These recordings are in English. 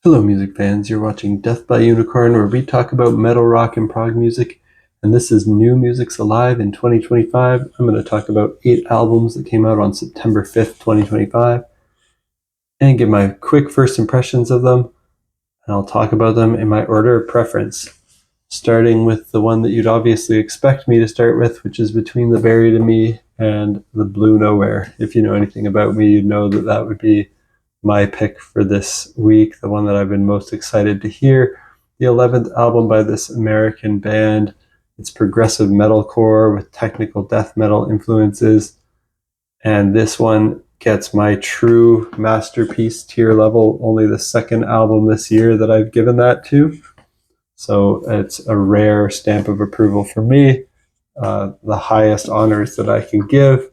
Hello music fans, you're watching Death by Unicorn, where we talk about metal, rock, and prog music, and this is New Music's Alive in 2025. I'm going to talk about 8 albums that came out on September 5th, 2025, and give my quick first impressions of them, and I'll talk about them in my order of preference, starting with the one that you'd obviously expect me to start with, which is Between the Buried and Me and The Blue Nowhere. If you know anything about me, you'd know that that would be my pick for this week, the one that I've been most excited to hear. The 11th album by this American band. It's progressive metalcore with technical death metal influences. And this one gets my true masterpiece tier level, only the second album this year that I've given that to. So it's a rare stamp of approval for me, the highest honors that I can give.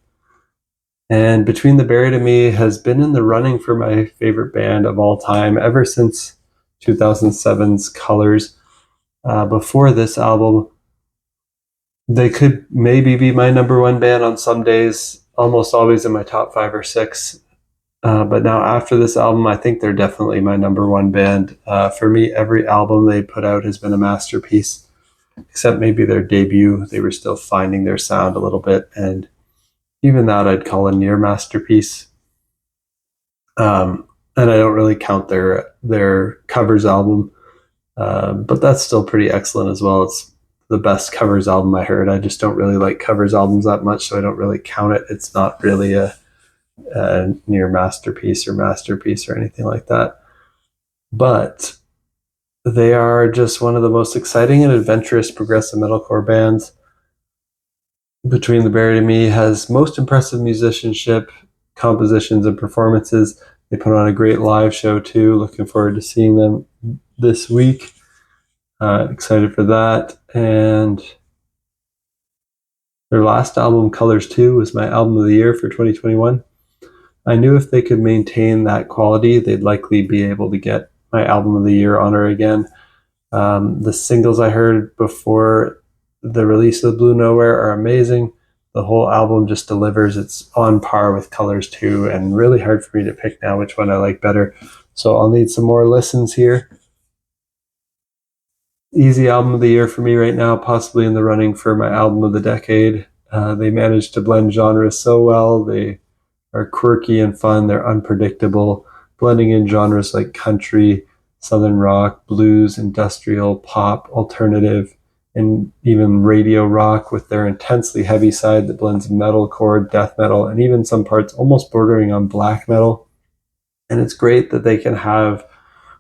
And Between the Buried and Me has been in the running for my favorite band of all time ever since 2007's Colors. Before this album, they could maybe be my number one band on some days, almost always in my top 5 or 6. But now after this album, I think they're definitely my number one band. For me, every album they put out has been a masterpiece, except maybe their debut. They were still finding their sound a little bit, and even that I'd call a near masterpiece. And I don't really count their covers album, but that's still pretty excellent as well. It's the best covers album I heard. I just don't really like covers albums that much, so I don't really count it. It's not really a near masterpiece or anything like that. But they are just one of the most exciting and adventurous progressive metalcore bands. Between the Buried and Me has most impressive musicianship, compositions, and performances. They put on a great live show too. Looking forward to seeing them this week. Excited for that. And their last album, Colors 2, was my album of the year for 2021. I knew if they could maintain that quality, they'd likely be able to get my album of the year honor again. The singles I heard before the release of the Blue Nowhere are amazing. The whole album just delivers. It's on par with Colors 2, and really hard for me to pick now which one I like better. So I'll need some more listens here. Easy album of the year for me right now, possibly in the running for my album of the decade. They managed to blend genres so well. They are quirky and fun. They're unpredictable, blending in genres like country, southern rock, blues, industrial, pop, alternative, and even radio rock, with their intensely heavy side that blends metalcore, death metal, and even some parts almost bordering on black metal. And it's great that they can have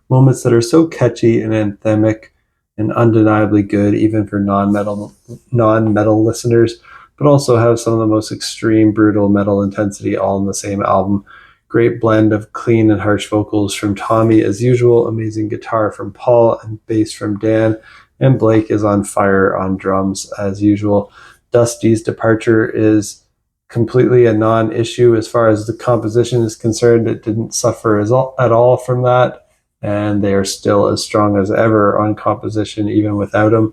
moments that are so catchy and anthemic and undeniably good, even for non-metal listeners, but also have some of the most extreme, brutal metal intensity all in the same album. Great blend of clean and harsh vocals from Tommy as usual, amazing guitar from Paul, and bass from Dan, and Blake is on fire on drums as usual. Dusty's departure is completely a non-issue as far as the composition is concerned. It didn't suffer at all from that, and they are still as strong as ever on composition even without him.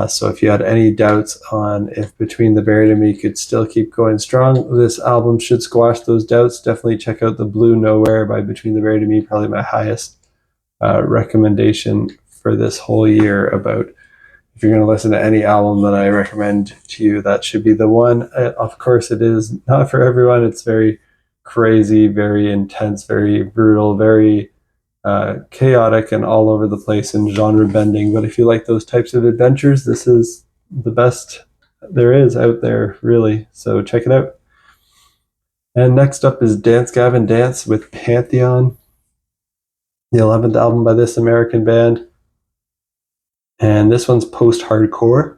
So if you had any doubts on if Between the Buried and Me could still keep going strong, this album should squash those doubts. Definitely check out The Blue Nowhere by Between the Buried and Me, probably my highest recommendation for this whole year. About if you're going to listen to any album that I recommend to you, that should be the one. Of course, it is not for everyone. It's very crazy, very intense, very brutal, very chaotic and all over the place and genre bending. But if you like those types of adventures, this is the best there is out there, really. So check it out. And next up is Dance Gavin Dance with Pantheon, the 11th album by this American band. And this one's post-hardcore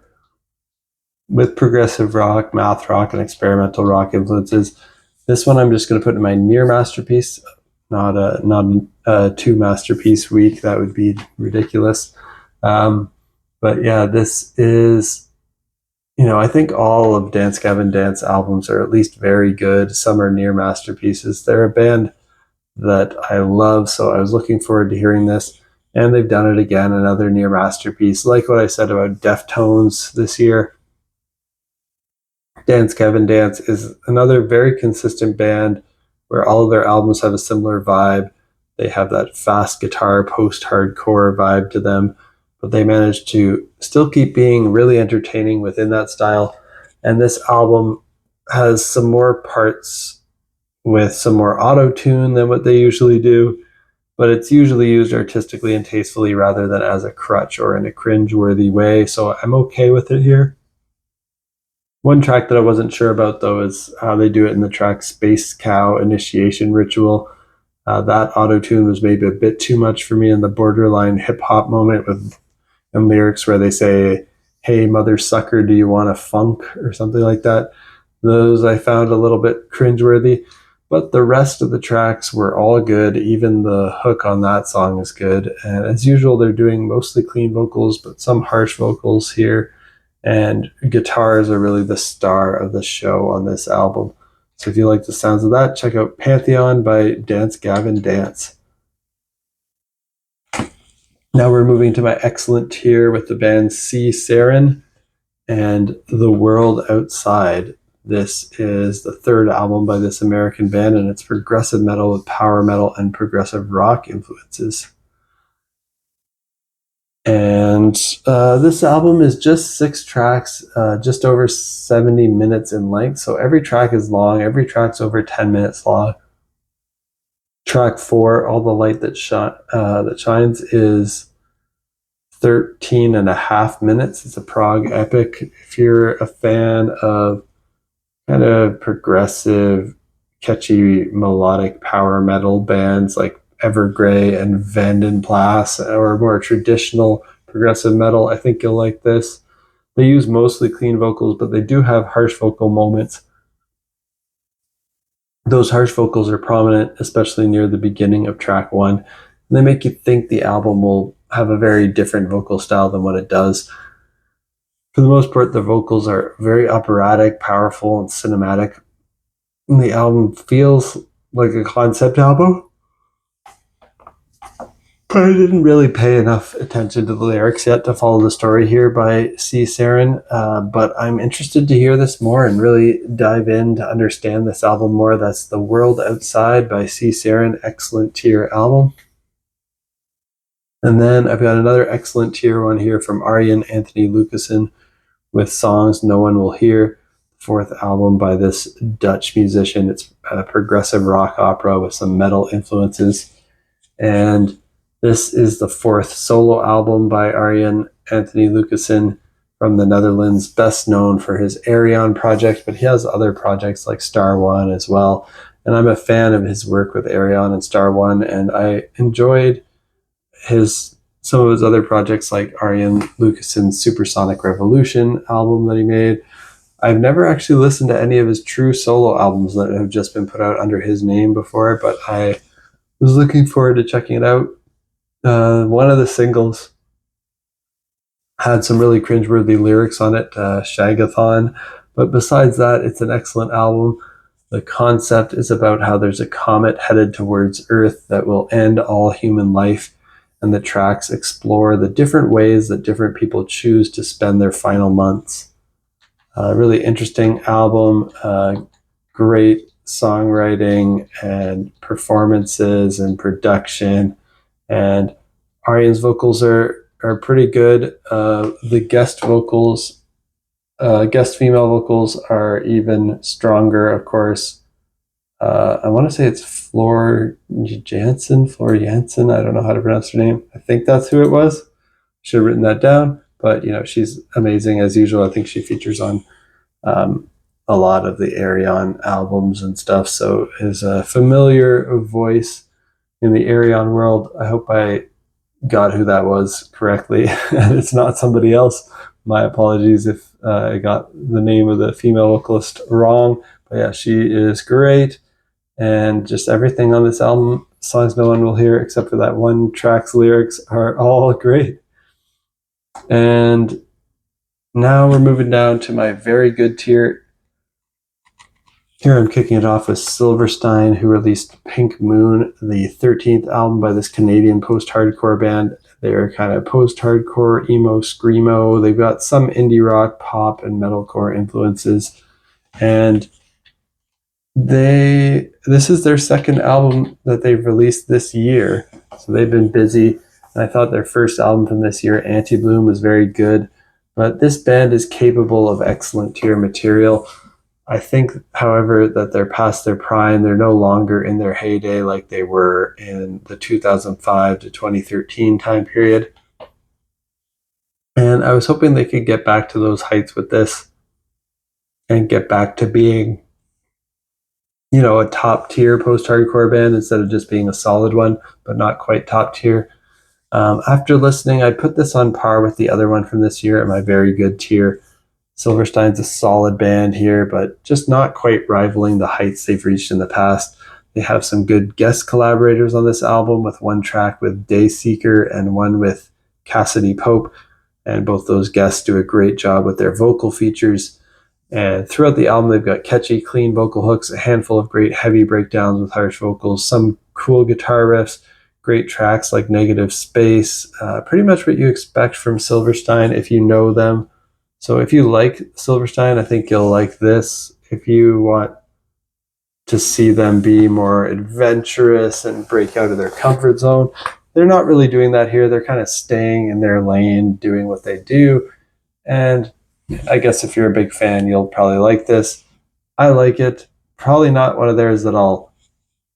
with progressive rock, math rock, and experimental rock influences. This one I'm just going to put in my near masterpiece, not a 2 masterpiece week. That would be ridiculous. But yeah, this is, I think all of Dance Gavin Dance albums are at least very good. Some are near masterpieces. They're a band that I love, so I was looking forward to hearing this. And they've done it again, another near masterpiece. Like what I said about Deftones this year, Dance Gavin Dance is another very consistent band where all of their albums have a similar vibe. They have that fast guitar post-hardcore vibe to them, but they managed to still keep being really entertaining within that style. And this album has some more parts with some more auto-tune than what they usually do, but it's usually used artistically and tastefully rather than as a crutch or in a cringe-worthy way, so I'm okay with it here. One track that I wasn't sure about, though, is how they do it in the track Space Cow Initiation Ritual. That auto-tune was maybe a bit too much for me in the borderline hip-hop moment with lyrics where they say, "Hey, mother sucker, do you want a funk?" or something like that. Those I found a little bit cringeworthy, but the rest of the tracks were all good. Even the hook on that song is good. And as usual, they're doing mostly clean vocals, but some harsh vocals here. And guitars are really the star of the show on this album. So if you like the sounds of that, check out Pantheon by Dance Gavin Dance. Now we're moving to my excellent tier with the band Cea Serin and The World Outside. This is the third album by this American band, and it's progressive metal with power metal and progressive rock influences. And this album is just 6 tracks, just over 70 minutes in length. So every track is long. Every track's over 10 minutes long. Track 4, All the Light That Shines, is 13 and a half minutes. It's a prog epic. If you're a fan of kind of progressive, catchy, melodic power metal bands like Evergrey and Vandenplas, or more traditional progressive metal, I think you'll like this. They use mostly clean vocals, but they do have harsh vocal moments. Those harsh vocals are prominent, especially near the beginning of track 1. And they make you think the album will have a very different vocal style than what it does. For the most part, the vocals are very operatic, powerful, and cinematic. And the album feels like a concept album, but I didn't really pay enough attention to the lyrics yet to follow the story here by Cea Serin, but I'm interested to hear this more and really dive in to understand this album more. That's The World Outside by Cea Serin, excellent tier album. And then I've got another excellent tier one here from Arjen Anthony Lucassen with Songs No One Will Hear, fourth album by this Dutch musician. It's a progressive rock opera with some metal influences. And this is the 4th solo album by Arjen Anthony Lucassen from the Netherlands, best known for his Arion project, but he has other projects like Star One as well. And I'm a fan of his work with Arion and Star One, and I enjoyed some of his other projects like Arjen Lucassen's Supersonic Revolution album that he made. I've never actually listened to any of his true solo albums that have just been put out under his name before, but I was looking forward to checking it out. One of the singles had some really cringeworthy lyrics on it, Shagathon, but besides that, it's an excellent album. The concept is about how there's a comet headed towards Earth that will end all human life, and the tracks explore the different ways that different people choose to spend their final months. Really interesting album, great songwriting and performances and production, and Arjen's vocals are pretty good. The guest female vocals are even stronger, of course. I want to say it's Flor Jansen. I don't know how to pronounce her name. I think that's who it was. Should have written that down. But, she's amazing as usual. I think she features on a lot of the Arion albums and stuff. So is a familiar voice in the Arion world. I hope I got who that was correctly. And it's not somebody else. My apologies if I got the name of the female vocalist wrong. But yeah, she is great. And just everything on this album, Songs No One Will Hear, except for that one track's lyrics, are all great. And now we're moving down to my very good tier. Here I'm kicking it off with Silverstein, who released Pink Moon, the 13th album by this Canadian post-hardcore band. They're kind of post-hardcore, emo, screamo. They've got some indie rock, pop, and metalcore influences. And This is their second album that they've released this year, so they've been busy. And I thought their first album from this year, Anti-Bloom, was very good, but this band is capable of excellent tier material. I think, however, that they're past their prime. They're no longer in their heyday like they were in the 2005 to 2013 time period. And I was hoping they could get back to those heights with this and get back to being, a top tier post hardcore band instead of just being a solid one, but not quite top tier. After listening, I put this on par with the other one from this year at my very good tier. Silverstein's a solid band here, but just not quite rivaling the heights they've reached in the past. They have some good guest collaborators on this album, with one track with Dayseeker and one with Cassidy Pope, and both those guests do a great job with their vocal features. And throughout the album, they've got catchy, clean vocal hooks, a handful of great heavy breakdowns with harsh vocals, some cool guitar riffs, great tracks like Negative Space, pretty much what you expect from Silverstein if you know them. So if you like Silverstein, I think you'll like this. If you want to see them be more adventurous and break out of their comfort zone, they're not really doing that here. They're kind of staying in their lane, doing what they do. And I guess if you're a big fan, you'll probably like this. I like it. Probably not one of theirs that I'll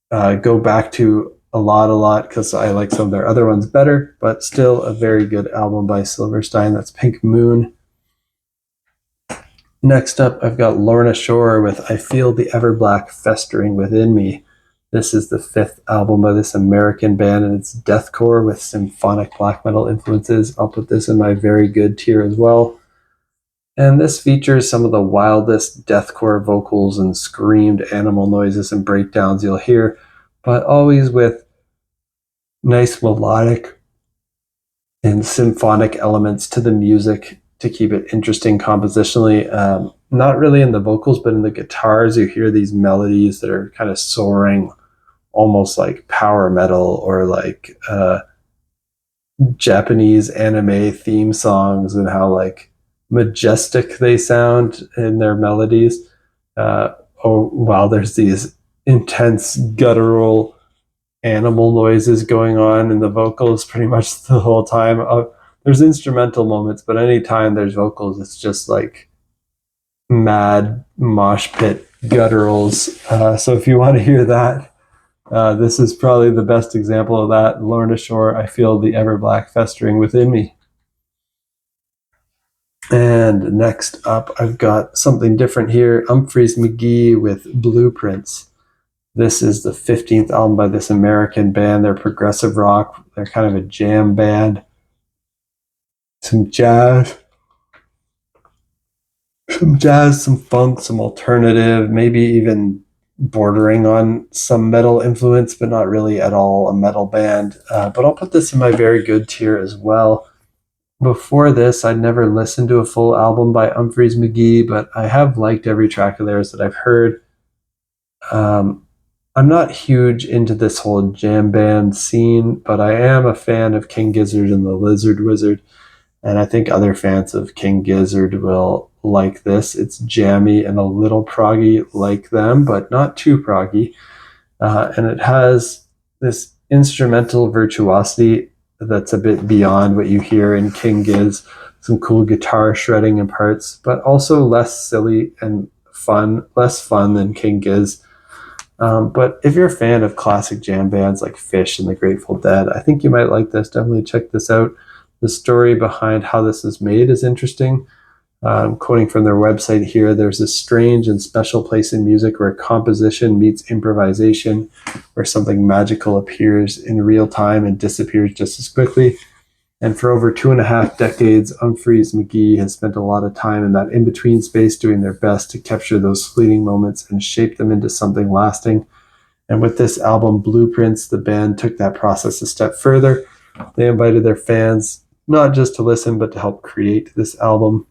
go back to a lot because I like some of their other ones better, but still a very good album by Silverstein. That's Pink Moon. Next up, I've got Lorna Shore with I Feel the Everblack Festering Within Me. This is the 5th album by this American band, and it's deathcore with symphonic black metal influences. I'll put this in my very good tier as well. And this features some of the wildest deathcore vocals and screamed animal noises and breakdowns you'll hear, but always with nice melodic and symphonic elements to the music to keep it interesting compositionally. Not really in the vocals, but in the guitars, you hear these melodies that are kind of soaring, almost like power metal or like Japanese anime theme songs, and how like majestic they sound in their melodies. While there's these intense guttural animal noises going on in the vocals pretty much the whole time. There's instrumental moments, but anytime there's vocals, it's just like mad mosh pit gutturals. So if you want to hear that, this is probably the best example of that. Lorna Shore, I Feel the Everblack Festering Within Me. And next up, I've got something different here. Umphrey's McGee with Blueprints. This is the 15th album by this American band. They're progressive rock. They're kind of a jam band. Some jazz, some funk, some alternative, maybe even bordering on some metal influence, but not really at all a metal band. But I'll put this in my very good tier as well. Before this, I'd never listened to a full album by Umphrey's McGee, but I have liked every track of theirs that I've heard. I'm not huge into this whole jam band scene, but I am a fan of King Gizzard and the Lizard Wizard, and I think other fans of King Gizzard will like this. It's jammy and a little proggy like them, but not too proggy. And it has this instrumental virtuosity that's a bit beyond what you hear in King Giz. Some cool guitar shredding in parts, but also less silly and fun, less fun than King Giz. But if you're a fan of classic jam bands like Phish and the Grateful Dead, I think you might like this. Definitely check this out. The story behind how this is made is interesting. Quoting from their website here, there's a strange and special place in music where composition meets improvisation, where something magical appears in real time and disappears just as quickly. And for over 2.5 decades, Umphrey's McGee has spent a lot of time in that in-between space doing their best to capture those fleeting moments and shape them into something lasting. And with this album, Blueprints, the band took that process a step further. They invited their fans not just to listen, but to help create this album.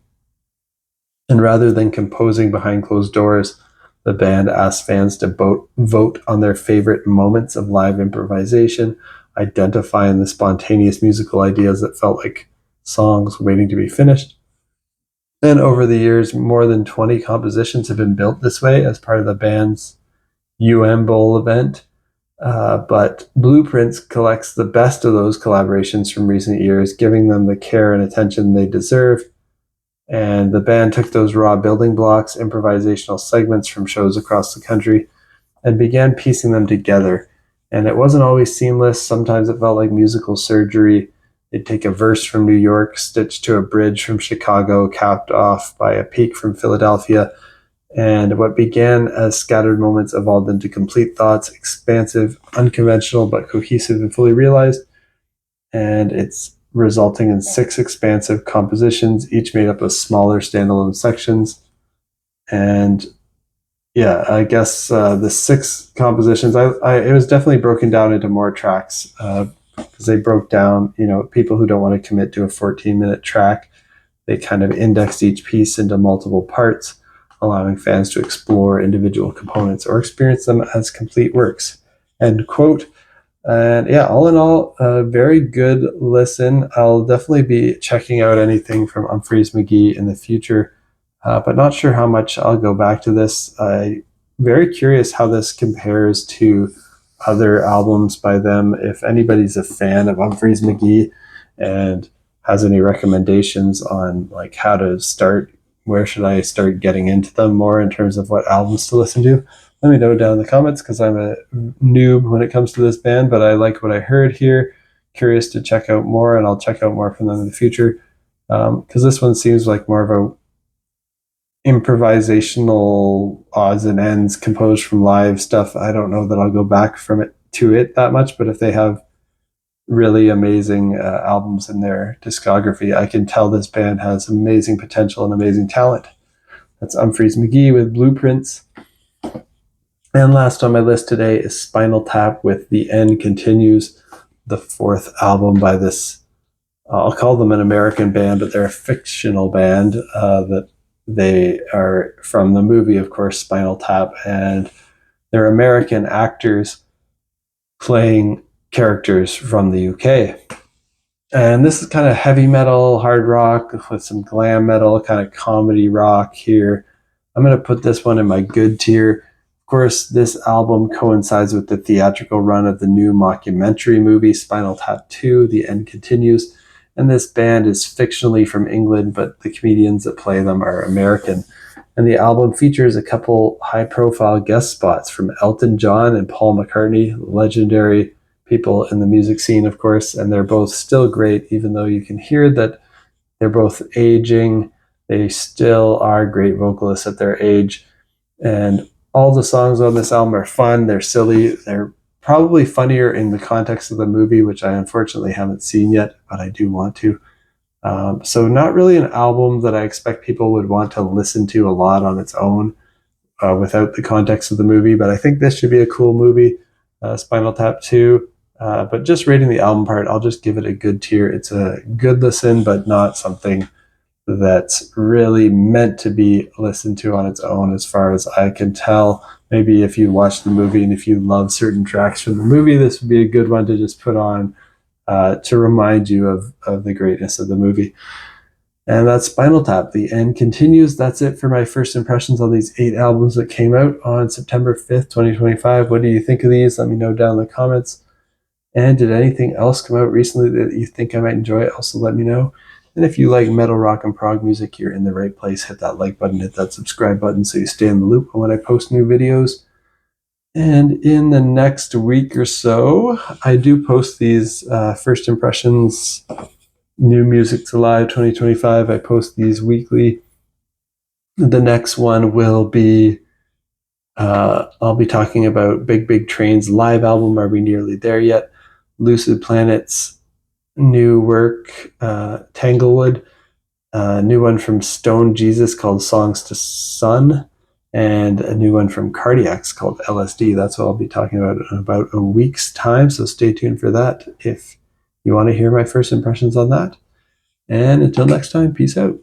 And rather than composing behind closed doors, the band asked fans to vote on their favorite moments of live improvisation, identifying the spontaneous musical ideas that felt like songs waiting to be finished. And over the years, more than 20 compositions have been built this way as part of the band's Bowl event. But Blueprints collects the best of those collaborations from recent years, giving them the care and attention they deserve. And the band took those raw building blocks, improvisational segments from shows across the country, and began piecing them together. And it wasn't always seamless. Sometimes it felt like musical surgery. They'd take a verse from New York, stitched to a bridge from Chicago, capped off by a peak from Philadelphia. And what began as scattered moments evolved into complete thoughts, expansive, unconventional, but cohesive and fully realized. And it's resulting in 6 expansive compositions, each made up of smaller standalone sections. And yeah, I guess the 6 compositions, it was definitely broken down into more tracks because they broke down, people who don't want to commit to a 14-minute track, they kind of indexed each piece into multiple parts, allowing fans to explore individual components or experience them as complete works. End quote. And yeah, all in all, a very good listen. I'll definitely be checking out anything from Umphrey's McGee in the future, but not sure how much I'll go back to this. Very curious how this compares to other albums by them. If anybody's a fan of Umphrey's McGee and has any recommendations on like how to start, where should I start getting into them more in terms of what albums to listen to, let me know down in the comments, because I'm a noob when it comes to this band, but I like what I heard here. Curious to check out more, and I'll check out more from them in the future, because this one seems like more of a improvisational odds and ends composed from live stuff. I don't know that I'll go back from it to it that much, but if they have really amazing albums in their discography, I can tell this band has amazing potential and amazing talent. That's Umphrey's McGee with Blueprints. And last on my list today is Spinal Tap with The End Continues, the 4th album by this, I'll call them an American band, but they're a fictional band that they are from the movie, of course, Spinal Tap, and they're American actors playing characters from the UK. And this is kind of heavy metal, hard rock with some glam metal, kind of comedy rock here. I'm going to put this one in my good tier. Of course, this album coincides with the theatrical run of the new mockumentary movie Spinal Tap 2, The End Continues. And this band is fictionally from England, but the comedians that play them are American. And the album features a couple high-profile guest spots from Elton John and Paul McCartney, legendary people in the music scene, of course, and they're both still great, even though you can hear that they're both aging. They still are great vocalists at their age. And all the songs on this album are fun. They're silly. They're probably funnier in the context of the movie, which I unfortunately haven't seen yet, but I do want to. So not really an album that I expect people would want to listen to a lot on its own without the context of the movie, but I think this should be a cool movie, Spinal Tap 2. But just rating the album part, I'll just give it a good tier. It's a good listen, but not something that's really meant to be listened to on its own, as far as I can tell. Maybe if you watch the movie and if you love certain tracks from the movie, this would be a good one to just put on to remind you of the greatness of the movie. And that's Spinal Tap. The End Continues. That's it for my first impressions on these 8 albums that came out on September 5th, 2025. What do you think of these? Let me know down in the comments. And did anything else come out recently that you think I might enjoy? Also let me know. And if you like metal, rock, and prog music, you're in the right place. Hit that like button, hit that subscribe button so you stay in the loop when I post new videos. And in the next week or so, I do post these first impressions, New Music to Live 2025. I post these weekly. The next one will be, I'll be talking about Big Train's live album. Are we nearly there yet? Lucid Planet's new work, Tanglewood, a new one from Stone Jesus called Songs to Sun, and a new one from Cardiacs called LSD. That's what I'll be talking about in about a week's time, so stay tuned for that if you want to hear my first impressions on that. And until next time, peace out.